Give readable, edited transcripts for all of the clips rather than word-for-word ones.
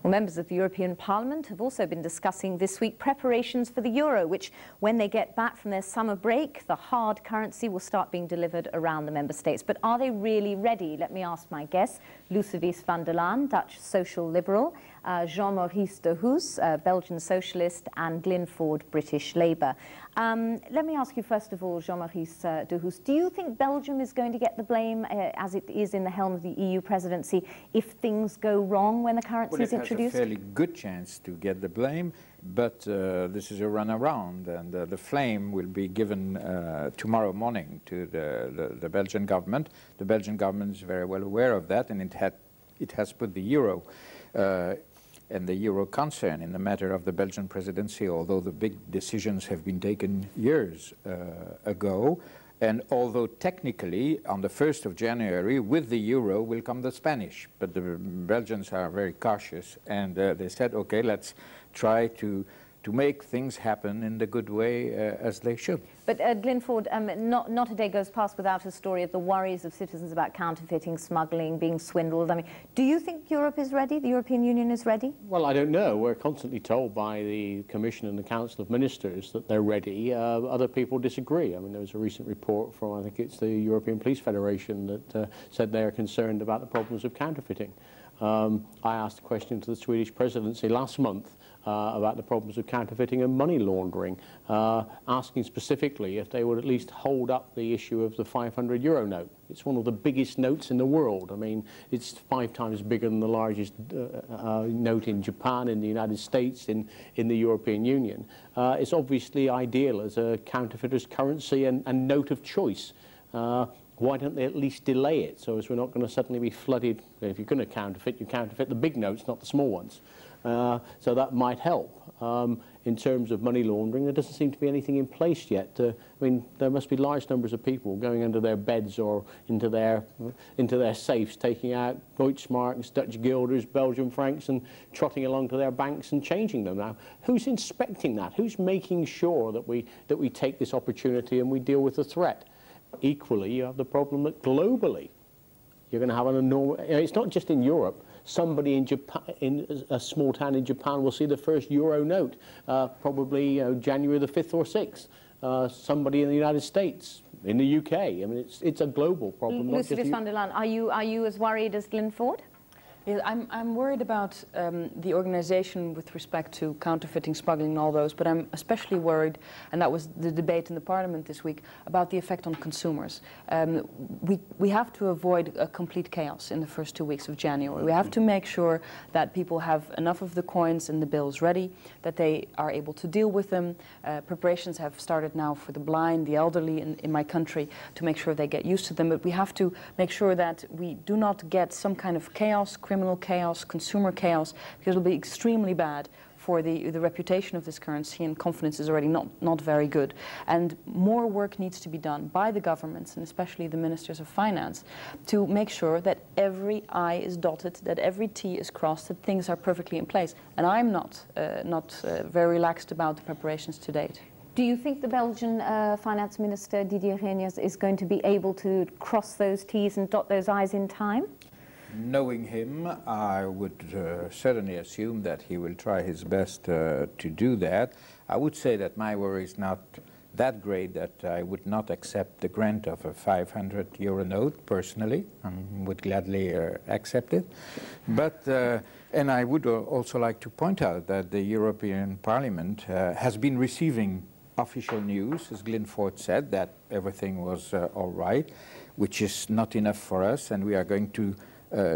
Well, members of the European Parliament have also been discussing this week preparations for the euro, which, when they get back from their summer break, the hard currency will start being delivered around the member states. But are they really ready? Let me ask my guests, Lousewies van der Laan, Dutch social liberal, Jean-Maurice Dehousse, Belgian socialist, and Glyn Ford, British Labour. Let me ask you first of all, Jean-Maurice Dehousse, do you think Belgium is going to get the blame, as it is in the helm of the EU presidency, if things go wrong when the currency is introduced? Well, it has a fairly good chance to get the blame, but this is a runaround, and the flame will be given tomorrow morning to the Belgian government. The Belgian government is very well aware of that, and it has put the euro and the euro concern in the matter of the Belgian presidency, although the big decisions have been taken years ago. And although technically on the 1st of January with the euro will come the Spanish, but the Belgians are very cautious, and they said, okay, let's try to make things happen in the good way as they should. But Glyn Ford, not a day goes past without a story of the worries of citizens about counterfeiting, smuggling, being swindled. I mean, do you think Europe is ready, the European Union is ready? Well, I don't know. We're constantly told by the Commission and the Council of Ministers that they're ready. Other people disagree. I mean, there was a recent report from, I think it's the European Police Federation, that said they are concerned about the problems of counterfeiting. I asked a question to the Swedish presidency last month about the problems of counterfeiting and money laundering, asking specifically if they would at least hold up the issue of the 500 euro note. It's one of the biggest notes in the world. I mean, it's 5 times bigger than the largest note in Japan, in the United States, in the European Union. It's obviously ideal as a counterfeiter's currency and note of choice. Why don't they at least delay it so as we're not going to suddenly be flooded? If you're going to counterfeit, you counterfeit the big notes, not the small ones. So that might help. In terms of money laundering, there doesn't seem to be anything in place yet. I mean, there must be large numbers of people going under their beds or into their safes, taking out Deutschmarks, Dutch guilders, Belgian francs, and trotting along to their banks and changing them. Now, who's inspecting that? Who's making sure that we take this opportunity and we deal with the threat? Equally, you have the problem that globally you're going to have an enormous, it's not just in Europe. Somebody in Japan, in a small town in Japan, will see the first euro note, probably January the 5th or 6th. Somebody in the United States, in the UK. I mean, it's a global problem. Lousewies van der Laan, are you as worried as Glyn Ford? Yeah, I'm worried about the organization with respect to counterfeiting, smuggling and all those, but I'm especially worried, and that was the debate in the Parliament this week, about the effect on consumers. We have to avoid a complete chaos in the first 2 weeks of January. We have to make sure that people have enough of the coins and the bills ready, that they are able to deal with them. Preparations have started now for the blind, the elderly in my country, to make sure they get used to them, but we have to make sure that we do not get some kind of chaos, criminal chaos, consumer chaos, because it will be extremely bad for the reputation of this currency, and confidence is already not very good. And more work needs to be done by the governments, and especially the ministers of finance, to make sure that every I is dotted, that every T is crossed, that things are perfectly in place. And I'm not very relaxed about the preparations to date. Do you think the Belgian Finance Minister, Didier Reynders, is going to be able to cross those T's and dot those I's in time? Knowing him, I would certainly assume that he will try his best to do that. I would say that my worry is not that great that I would not accept the grant of a 500 euro note personally. I would gladly accept it. But, and I would also like to point out that the European Parliament has been receiving official news, as Glyn Ford said, that everything was all right, which is not enough for us, and we are going to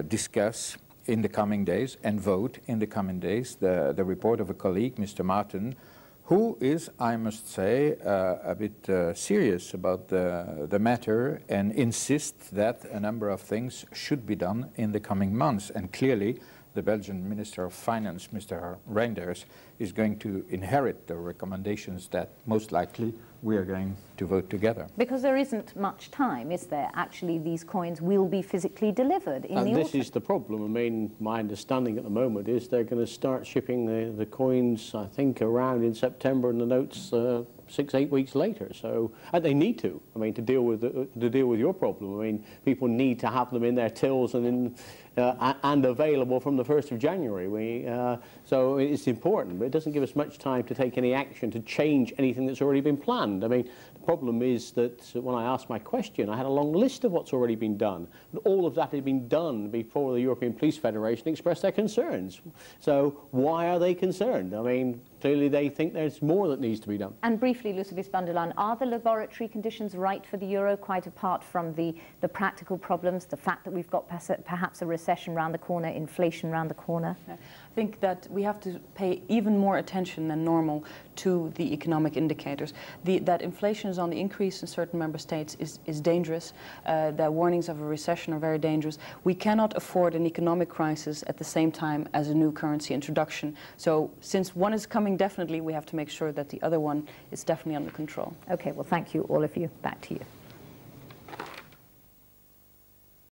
discuss in the coming days and vote in the coming days the report of a colleague, Mr. Martin, who is, I must say, a bit serious about the matter and insists that a number of things should be done in the coming months. And clearly, the Belgian Minister of Finance, Mr. Reynders, is going to inherit the recommendations that most likely we are going to vote together. Because there isn't much time, is there? Actually, these coins will be physically delivered in the autumn. And this is the problem. I mean, my understanding at the moment is they're going to start shipping the coins, I think, around in September, and the notes 6-8 weeks later. So, and they need to. I mean, to deal with your problem. I mean, people need to have them in their tills and available from the 1st of January. So it's important, but it doesn't give us much time to take any action to change anything that's already been planned. I mean, the problem is that when I asked my question, I had a long list of what's already been done. And all of that had been done before the European Police Federation expressed their concerns. So why are they concerned? I mean, clearly they think there's more that needs to be done. And briefly, Lousewies van der Laan, are the laboratory conditions right for the euro, quite apart from the practical problems, the fact that we've got perhaps a recession around the corner, inflation around the corner? I think that we have to pay even more attention than normal to the economic indicators. That inflation is on the increase in certain member states is dangerous. The warnings of a recession are very dangerous. We cannot afford an economic crisis at the same time as a new currency introduction. So since one is coming definitely, we have to make sure that the other one is definitely under control. Okay, well, thank you, all of you. Back to you.